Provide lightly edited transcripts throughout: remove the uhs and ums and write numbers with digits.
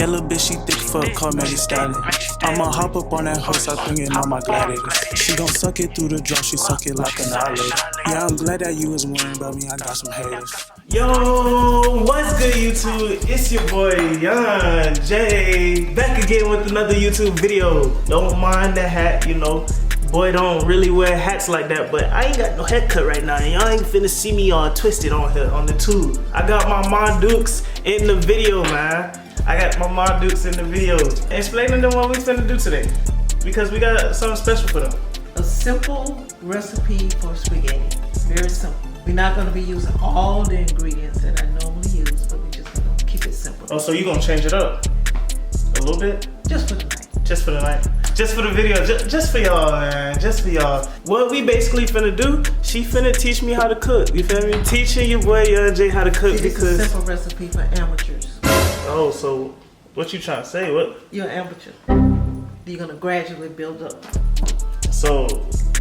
Yeah, little bitch, she thick fuck, call me stylin'. I'ma hop up on that horse, I bring in all my gladiators. She gon' suck it through the drum, she suck it like an alligator. Yeah, I'm glad that you was worrying about me, I got some haters. Yo, what's good YouTube? It's your boy YvngJay, back again with another YouTube video. Don't mind the hat, you know. Boy don't really wear hats like that, but I ain't got no haircut right now, and y'all ain't finna see me all twisted on here on the tube. I got my Ma Dukes in the video, man. I got my Ma Dukes in the video. Explaining them what we finna do today, because we got something special for them. A simple recipe for spaghetti. Very simple. We're not gonna be using all the ingredients that I normally use, but we're just gonna keep it simple. Oh, so you gonna change it up a little bit? Just for the night. Just for the night. Just for the video, just for y'all, man, just for y'all. What we basically finna do, she finna teach me how to cook, you feel me? Teaching your boy YvngJay how to cook because... It's a simple recipe for amateurs. Oh, so what you trying to say? What? You're an amateur. You're gonna gradually build up. So,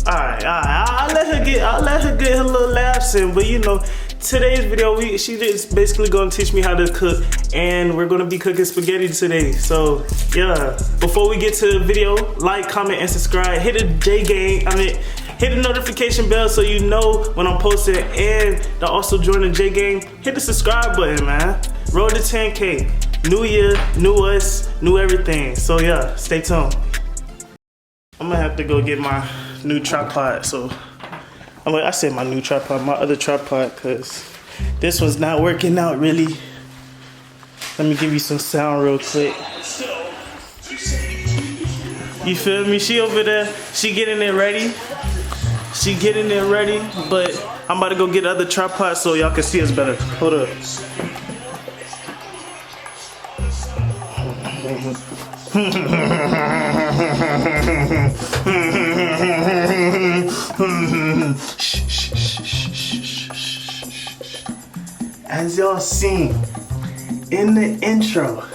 alright, I'll let her get her little laughs in, but you know, today's video, she just basically gonna teach me how to cook, and we're gonna be cooking spaghetti today. So yeah, before we get to the video, like, comment, and subscribe. Hit the J gang, hit the notification bell so you know when I'm posting, and to also join the J gang, hit the subscribe button, man. Roll to 10K. New year, new us, new everything. So yeah, stay tuned. I'm gonna have to go get my new tripod. So I said my new tripod, my other tripod, cause this one's not working out really. Let me give you some sound real quick. You feel me? She over there, she getting it ready. She getting it ready, but I'm about to go get the other tripod so y'all can see us better. Hold up. As y'all seen in the intro,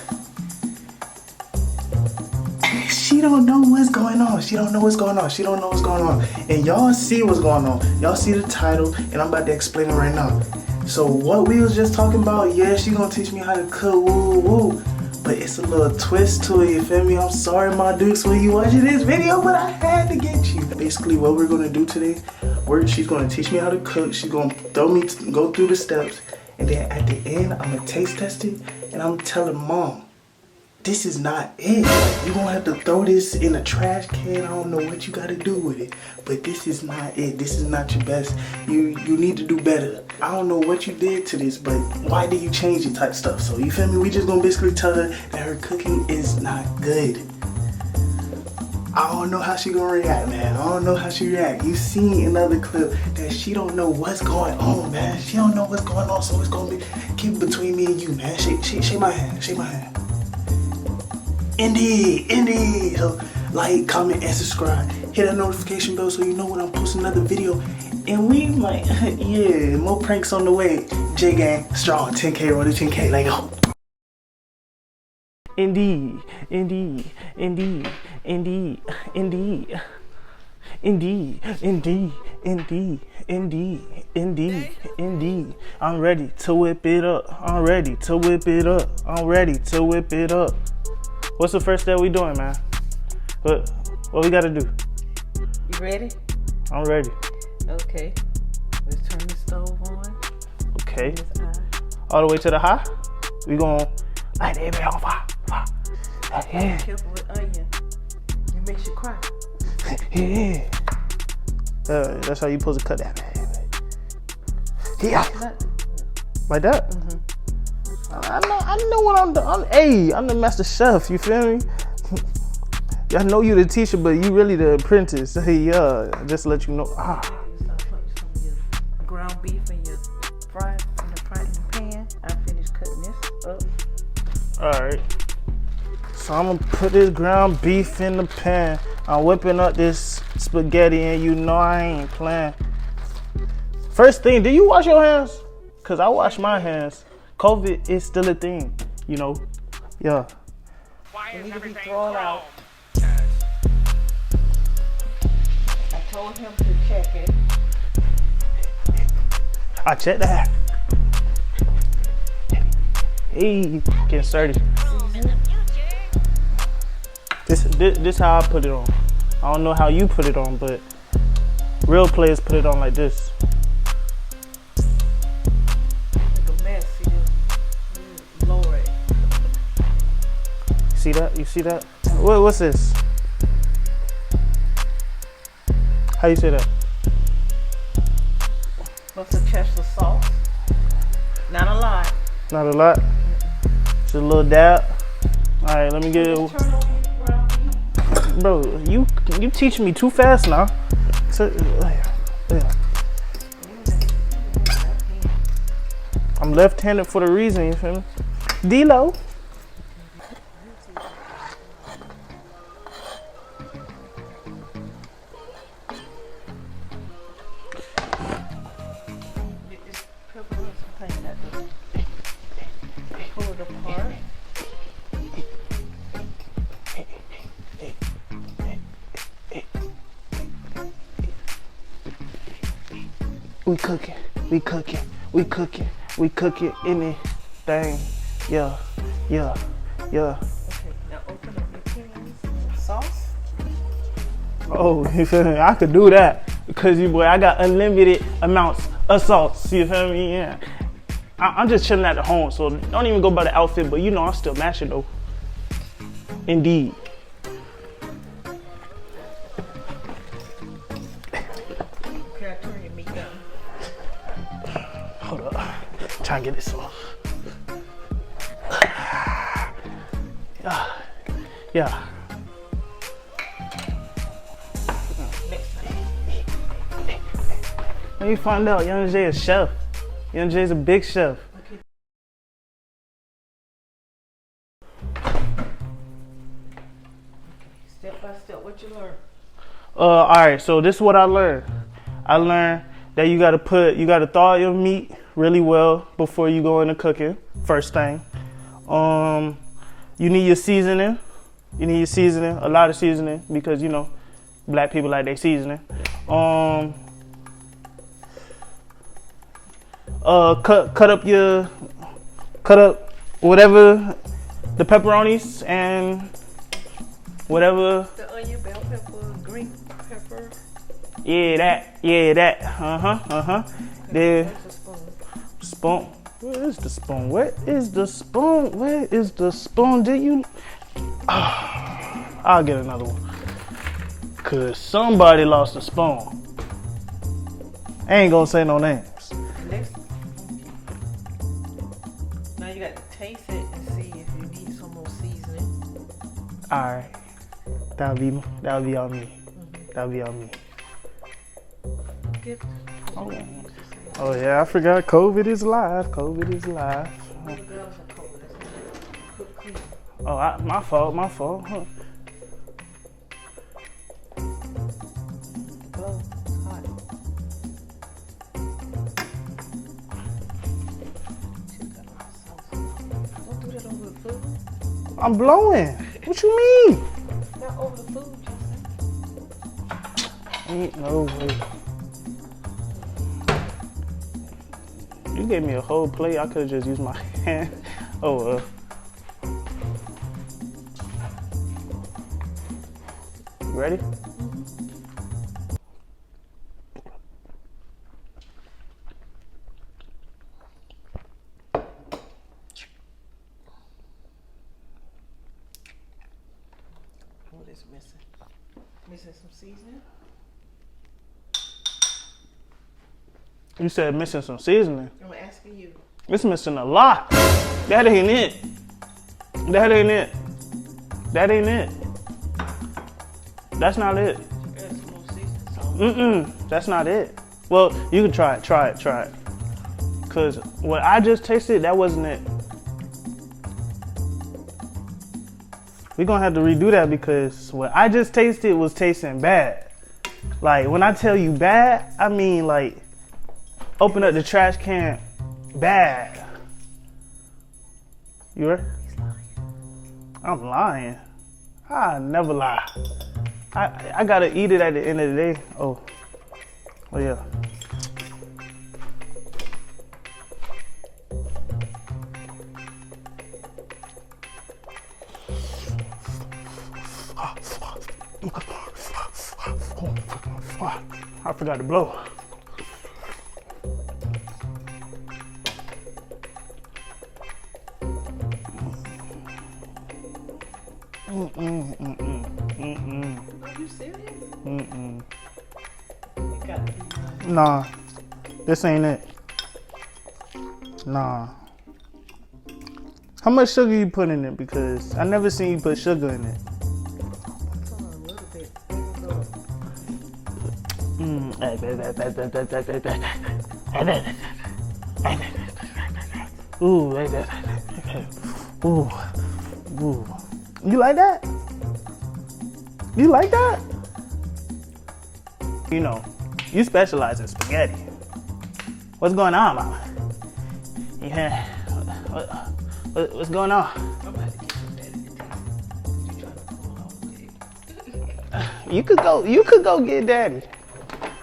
she don't know what's going on. She don't know what's going on. She don't know what's going on. And y'all see what's going on. Y'all see the title, and I'm about to explain it right now. So what we was just talking about, yeah, she gonna teach me how to cook, woo woo. But it's a little twist to it, you feel me? I'm sorry, my dukes, when you watching this video, but I had to get you. Basically, what we're gonna do today, she's gonna teach me how to cook. She's gonna go through the steps, and then at the end, I'm gonna taste test it, and I'm telling Mom, this is not it. Like, you're gonna have to throw this in a trash can. I don't know what you gotta do with it, but this is not it. This is not your best. You need to do better. I don't know what you did to this, but why did you change it type stuff? So you feel me? We just gonna basically tell her that her cooking is not good. I don't know how she gonna react, man. I don't know how she react. You seen another clip that she don't know what's going on, man. She don't know what's going on, so it's gonna be keep between me and you, man. Shake my hand, shake my hand. Indeed. So like, comment, and subscribe. Hit that notification bell so you know when I'm posting another video. And we might, yeah, more pranks on the way. J gang, strong, 10K, roll to 10K, let go. Indeed. I'm ready to whip it up. What's the first step we doing, man? What we gotta do? You ready? I'm ready. Okay. Let's turn the stove on. Okay. All the way to the high? We gonna light it on fire. Yeah. Be careful with onion. It makes you cry. Yeah. That's how you supposed to cut that, man. Yeah. Like that? Mm-hmm. I know what I'm doing. I'm the master chef, you feel me? I know you the teacher, but you really the apprentice. Hey, yeah, just to let you know. Start putting some of your ground beef in your pan. I finished cutting this up. Alright. So I'm gonna put this ground beef in the pan. I'm whipping up this spaghetti, and you know I ain't playing. First thing, do you wash your hands? Cause I wash my hands. COVID is still a thing, you know? Yeah. It need to be thrown out. I told him to check it. I checked that. Hey, getting started. Season. This how I put it on. I don't know how you put it on, but real players put it on like this. Like a mess, you lower it. See that? You see that? What's this? How you say that? Worcestershire sauce. Not a lot. Not a lot. Just a little dab. All right, let me get it. Turn over your ground beef. Bro, you teaching me too fast now. So, yeah. I'm left-handed for the reason, you feel me? D-Lo. Pull it apart. We cooking anything. Yeah. Okay, now open up your cans. Sauce. Oh, you feel me? I could do that because I got unlimited amounts of sauce. You feel me? Yeah. I'm just chilling at home, so don't even go by the outfit. But I'm still mashing though. Indeed. Okay, I turn your meat down. Hold up. Try and get this off. Yeah. Next time. Let me find out. YvngJay is a chef. YvngJay's a big chef. Okay. Step by step, what you learn? All right. So this is what I learned. I learned that you gotta thaw your meat really well before you go into cooking. First thing. You need your seasoning. A lot of seasoning, because black people like their seasoning. Cut up whatever, the pepperonis and whatever. The onion, bell pepper, green pepper. Yeah, that. Then spoon. Where is the spoon? Where is the spoon? Did you? I'll get another one. Cause somebody lost a spoon. I ain't gonna say no names. Next. Now you got to taste it and see if you need some more seasoning. All right, that'll be on me. That'll be on me. Get Oh yeah, I forgot. COVID is live. all the girls are cold. Cook clean. Oh, my fault. Huh. Blow. It's hot. She's got a lot of sauce. Don't do that over the food. I'm blowing. What you mean? Not over the food, Justin. Ain't no way. You gave me a whole plate. I could have just used my hand. Oh well. You ready? What is missing? Missing some seasoning? You said missing some seasoning. I'm asking you. It's missing a lot. That ain't it. That's not it. Add some more seasoning. That's not it. Well, you can try it. Cause what I just tasted, that wasn't it. We're gonna have to redo that because what I just tasted was tasting bad. Like when I tell you bad, I mean like open up the trash can, bad. You ready? He's lying. I'm lying. I never lie. I gotta eat it at the end of the day. Oh yeah. I forgot to blow. Are you serious? You gotta be lying. Nah, this ain't it. Nah. How much sugar you put in it? Because I never seen you put sugar in it. Come on, a little bit. Ooh, like that. Ooh, ooh. You like that? You like that? You know, you specialize in spaghetti. What's going on, Mama? Yeah. What's going on? I'm about to get some better than that. You trying to pull off big. You could go get Daddy.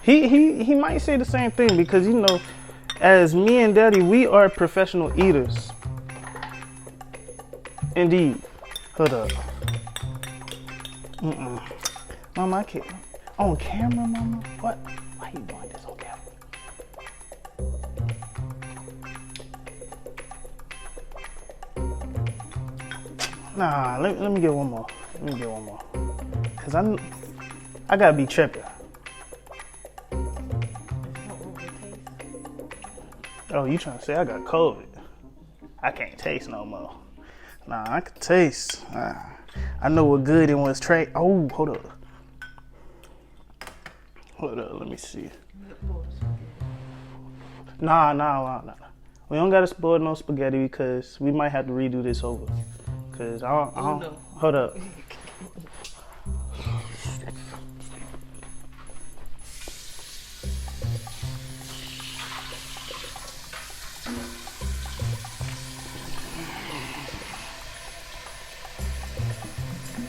He might say the same thing because you know, as me and Daddy, we are professional eaters. Indeed. Hold up. Mama, I can't. On camera, Mama? What? Why you doing this on camera? Nah, let me get one more. Cause I gotta be tripping. Oh, you trying to say I got COVID? I can't taste no more. Nah, I can taste. I know what good and what's trade. Oh, hold up. Let me see. Nah. We don't gotta spoil no spaghetti because we might have to redo this over. Cause I don't. No. Hold up.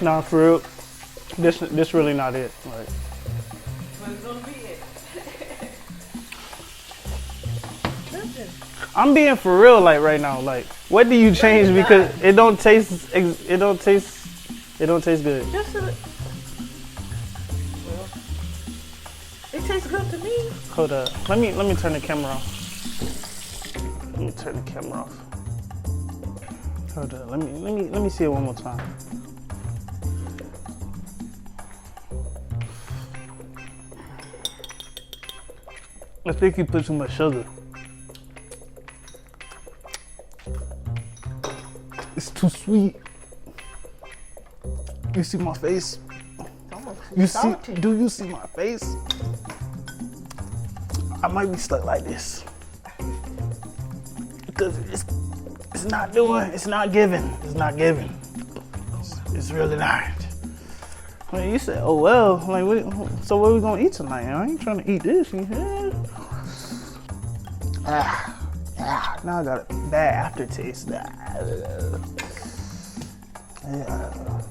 Nah, for real. This really not it. Like, But it's gonna be it. Listen. I'm being for real, like right now. Like, what do you change because it don't taste good. Just well, it tastes good to me. Hold up. Let me turn the camera off. Hold up. Let me see it one more time. I think you put too much sugar. It's too sweet. You see my face? You see? Do you see my face? I might be stuck like this because it's not doing. It's not giving. It's really not. I mean, you said, "Oh well." Like, so what are we gonna eat tonight? I ain't trying to eat this. Now I got a bad aftertaste.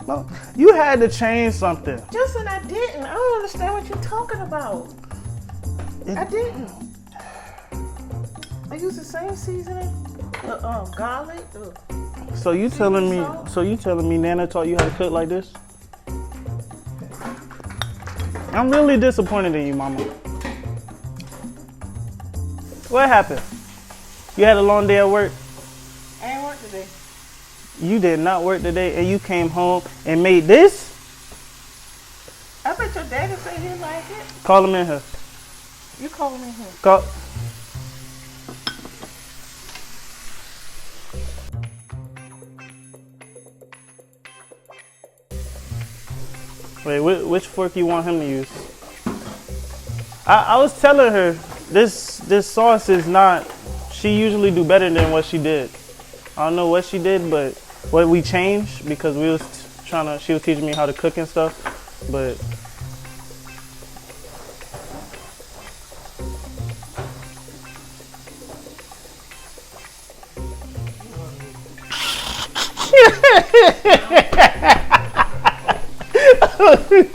Well, you had to change something. Justin, I didn't. I don't understand what you're talking about. I didn't. I used the same seasoning, garlic. So you telling me? So you telling me Nana taught you how to cook like this? I'm really disappointed in you, Mama. What happened? You had a long day at work? I ain't work today. You did not work today and you came home and made this? I bet your daddy say he like it. Call him in here. You call him in here. Call. Wait, which fork you want him to use? I was telling her this sauce is not. She usually do better than what she did. I don't know what she did, but what we changed because we was she was teaching me how to cook and stuff, but.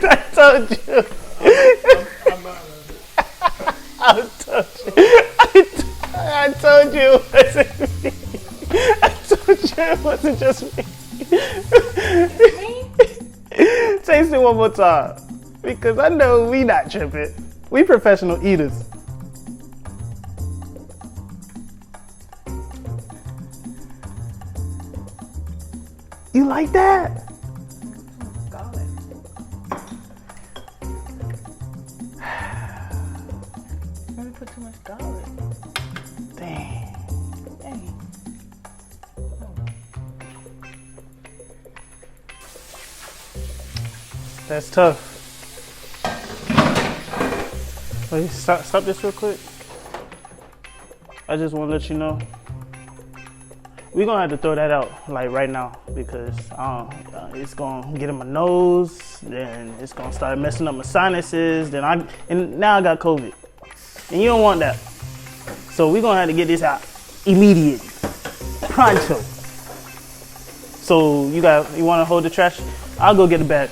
I told you. I told you it wasn't me. I told you it wasn't just me. Me? Say taste it one more time. Because I know we not tripping. We professional eaters. You like that? Garlic. Maybe put too much garlic. Dang. Dang. That's tough. Wait, stop this real quick. I just want to let you know. We're going to have to throw that out like right now because it's going to get in my nose, then it's going to start messing up my sinuses, and now I got COVID. And you don't want that. So we're going to have to get this out immediate, pronto. So you want to hold the trash? I'll go get the bag.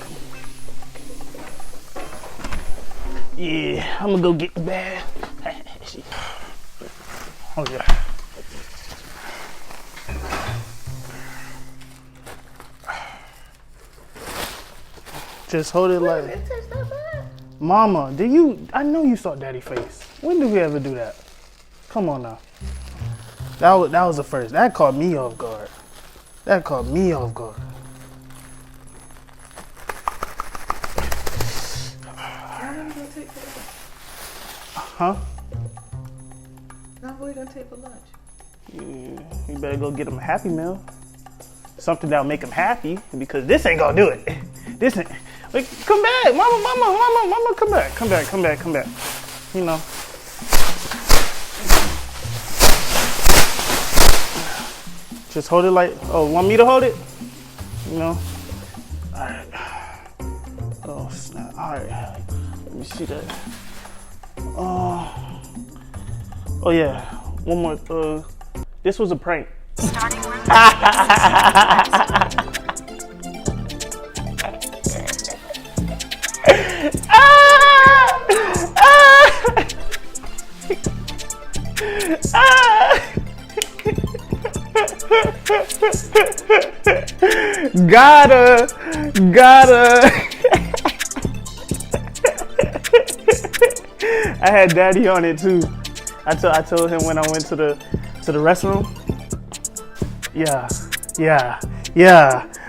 Yeah, I'm gonna go get the bag. Oh yeah. Just hold it like. It tastes not bad. Mama, I know you saw daddy face. When did we ever do that? Come on now. That was the first. That caught me off guard. Huh? Now what are we gonna take for lunch? You better go get them a Happy Meal. Something that'll make them happy because this ain't gonna do it. This ain't. Wait, come back, mama, come back. You know. Just hold it like. Oh, want me to hold it? You know. All right. Oh snap. All right. Let me see that. Oh yeah, one more. This was a prank. Starting room. Gotta. I had daddy on it too. I told him when I went to the restroom. Yeah.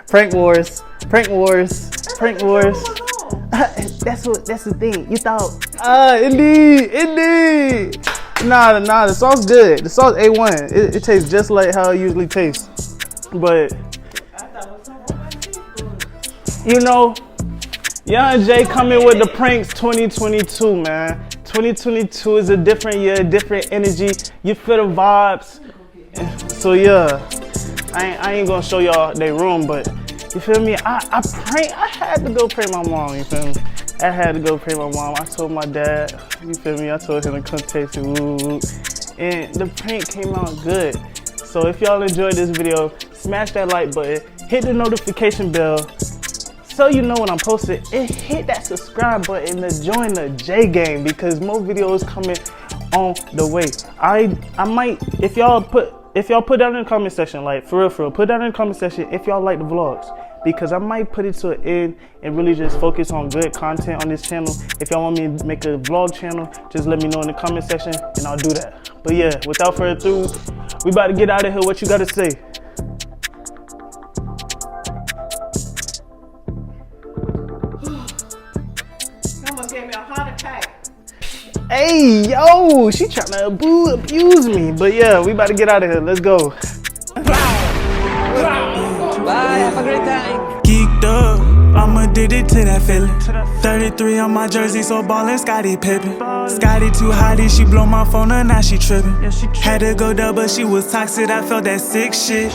Prank wars. That's the thing. You thought, indeed. Nah, the sauce good. The sauce A1. It tastes just like how it usually tastes. But I thought it was something on my teeth. you know, YvngJay coming with the pranks 2022, man. 2022 is a different year, different energy. You feel the vibes. So yeah, I ain't gonna show y'all their room, but you feel me? I had to go pray my mom, you feel me? I had to go pray my mom. I told my dad, you feel me? I told him to come taste it, and the prank came out good. So if y'all enjoyed this video, smash that like button, hit the notification bell, so you know when I'm posting, and hit that subscribe button to join the J gang because more videos coming on the way. I might, if y'all put down in the comment section, like for real, put down in the comment section if y'all like the vlogs, because I might put it to an end and really just focus on good content on this channel. If y'all want me to make a vlog channel, just let me know in the comment section and I'll do that. But yeah, without further ado, we about to get out of here. What you gotta say? Almost gave me a heart attack. Hey, yo, she trying to abuse me. But yeah, we about to get out of here. Let's go. Bye, have a great time. Geeked up, I'm addicted to that feeling. 33 on my jersey, so ballin' Scottie Pippen. Scottie too hottie, she blow my phone and now she trippin'. Had to go double, she was toxic, I felt that sick shit.